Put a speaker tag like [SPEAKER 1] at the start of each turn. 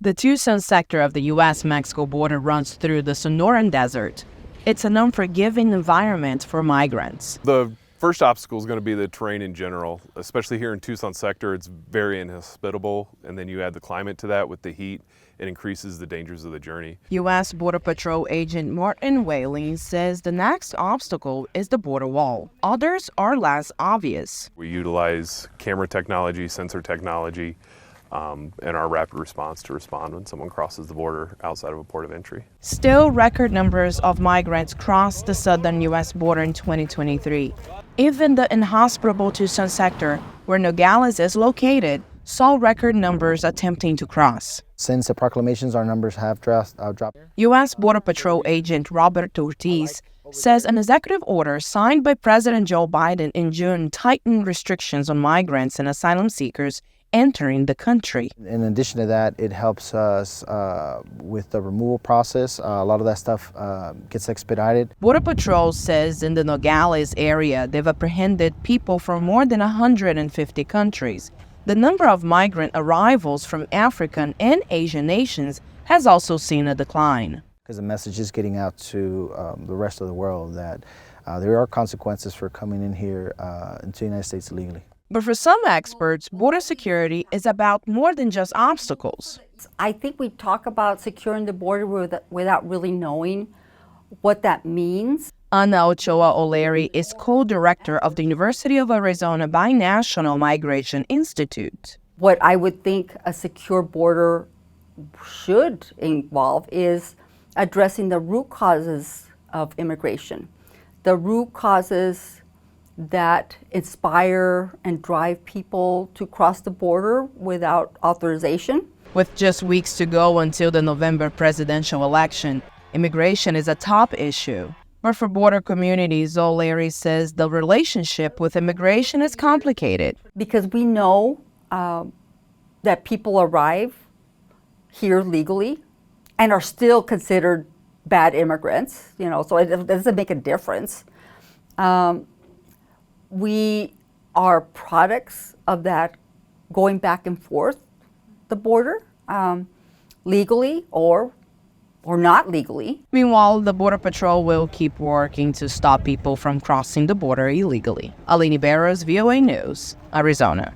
[SPEAKER 1] The Tucson sector of the U.S.-Mexico border runs through the Sonoran Desert. It's an unforgiving environment for migrants.
[SPEAKER 2] The first obstacle is going to be the terrain in general, especially here in Tucson sector. It's very inhospitable, and then you add the climate to that with the heat. It increases the dangers of the journey.
[SPEAKER 1] U.S. Border Patrol agent Martin Whaling says the next obstacle is the border wall. Others are less obvious.
[SPEAKER 2] We utilize camera technology, sensor technology, and our rapid response to respond when someone crosses the border outside of a port of entry.
[SPEAKER 1] Still, record numbers of migrants crossed the southern U.S. border in 2023. Even the inhospitable Tucson sector, where Nogales is located, saw record numbers attempting to cross.
[SPEAKER 3] Since the proclamations, our numbers have dropped.
[SPEAKER 1] U.S. Border Patrol agent Robert Ortiz says an executive order signed by President Joe Biden in June tightened restrictions on migrants and asylum seekers entering the country.
[SPEAKER 3] In addition to that, it helps us with the removal process. A lot of that stuff gets expedited.
[SPEAKER 1] Border Patrol says in the Nogales area, they've apprehended people from more than 150 countries. The number of migrant arrivals from African and Asian nations has also seen a decline.
[SPEAKER 3] Because the message is getting out to the rest of the world that there are consequences for coming in here into the United States illegally.
[SPEAKER 1] But for some experts, border security is about more than just obstacles.
[SPEAKER 4] I think we talk about securing the border without really knowing what that means.
[SPEAKER 1] Ana Ochoa O'Leary is co-director of the University of Arizona Binational Migration Institute.
[SPEAKER 4] What I would think a secure border should involve is addressing the root causes of immigration, the root causes that inspire and drive people to cross the border without authorization.
[SPEAKER 1] With just weeks to go until the November presidential election, immigration is a top issue. But for border communities, O'Leary says the relationship with immigration is complicated.
[SPEAKER 4] Because we know that people arrive here legally and are still considered bad immigrants, so it doesn't make a difference. We are products of that going back and forth the border, legally or not legally.
[SPEAKER 1] Meanwhile, the Border Patrol will keep working to stop people from crossing the border illegally. Aline Barros, VOA News, Arizona.